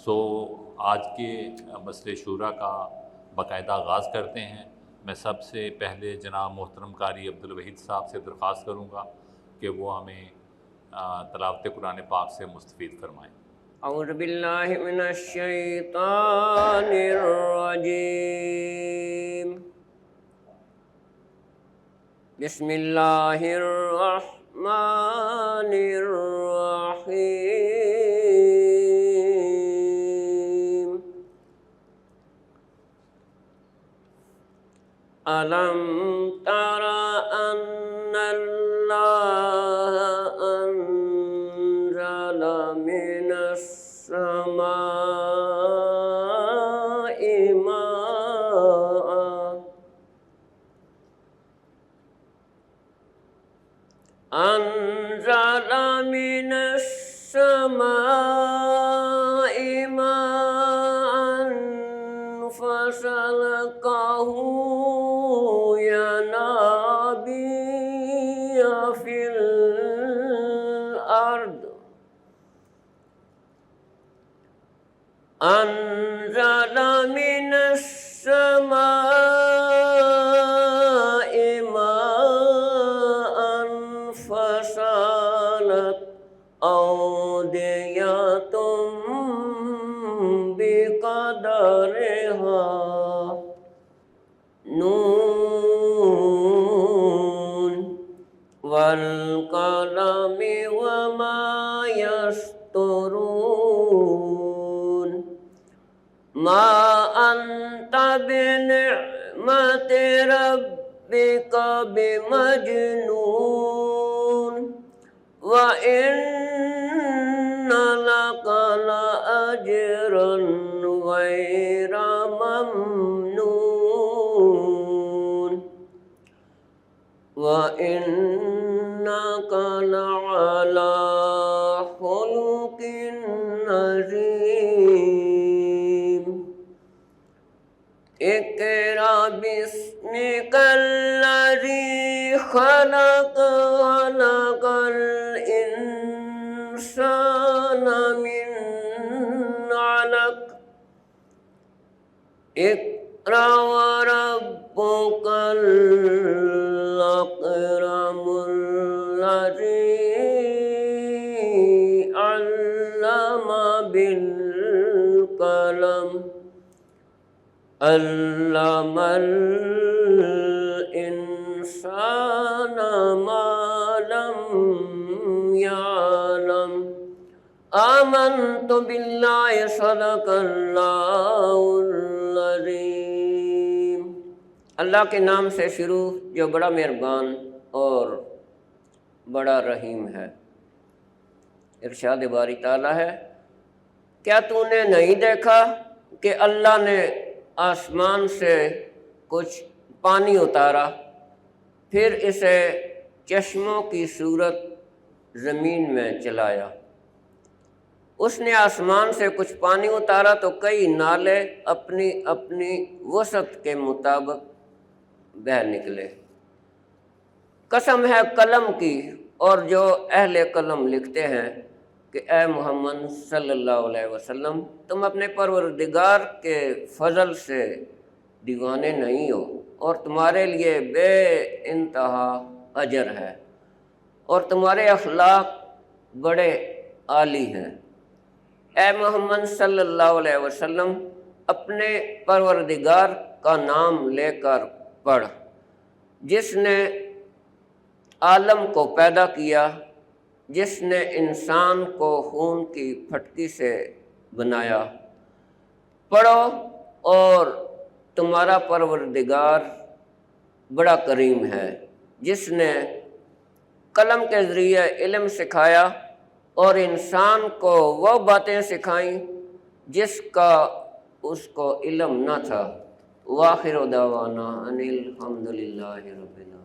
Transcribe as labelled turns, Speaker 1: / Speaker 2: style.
Speaker 1: سو آج کے مسئلے شورا کا باقاعدہ آغاز کرتے ہیں۔ میں سب سے پہلے جناب محترم قاری عبدالوحید صاحب سے درخواست کروں گا کہ وہ ہمیں تلاوت قرآن پاک سے مستفید فرمائیں۔
Speaker 2: اعوذ باللہ من الشیطان الرجیم، بسم اللہ الرحمن الرحیم۔ أَلَمْ تَرَ أَنَّ اللَّهَ أَنزَلَ مِنَ السَّمَاءِ مَاءً أَنزَلَ مِنَ السَّمَاءِ مَاءً فَسَلَكَهُ يَنَابِيعَ فِي الْأَرْضِ أَنزَلَ مِنَ السَّمَاءِ مَاءً فَسَالَتْ أَوْدِيَةٌ بِقَدَرِهَا نون والقلم وما يسطرون ما أنت بنعمة ربك بمجنون وإن لك لأجرا غير ممنون وإنك لعلى خلق عظيم اقرأ باسمك الذي خلق خلق الإنسان من علق اقرأ وربك الأكرم الذي علم بالقلم علم الإنسان ما لم يعلم آمنت بالله صدق اللہ العظیم۔ اللہ کے نام سے شروع جو بڑا مہربان اور بڑا رحیم ہے۔ ارشاد باری تعالیٰ ہے، کیا تو نے نہیں دیکھا کہ اللہ نے آسمان سے کچھ پانی اتارا، پھر اسے چشموں کی صورت زمین میں چلایا۔ اس نے آسمان سے کچھ پانی اتارا تو کئی نالے اپنی اپنی وسعت کے مطابق بہہ نکلے۔ قسم ہے قلم کی اور جو اہل قلم لکھتے ہیں کہ اے محمد صلی اللہ علیہ وسلم تم اپنے پروردگار کے فضل سے دیوانے نہیں ہو اور تمہارے لیے بے انتہا اجر ہے اور تمہارے اخلاق بڑے عالی ہیں۔ اے محمد صلی اللہ علیہ وسلم اپنے پروردگار کا نام لے کر پڑھ جس نے عالم کو پیدا کیا، جس نے انسان کو خون کی پھٹکی سے بنایا۔ پڑھو اور تمہارا پروردگار بڑا کریم ہے جس نے قلم کے ذریعے علم سکھایا اور انسان کو وہ باتیں سکھائیں جس کا اس کو علم نہ تھا۔ وآخر دعوانا ان الحمد للہ رب العالمین۔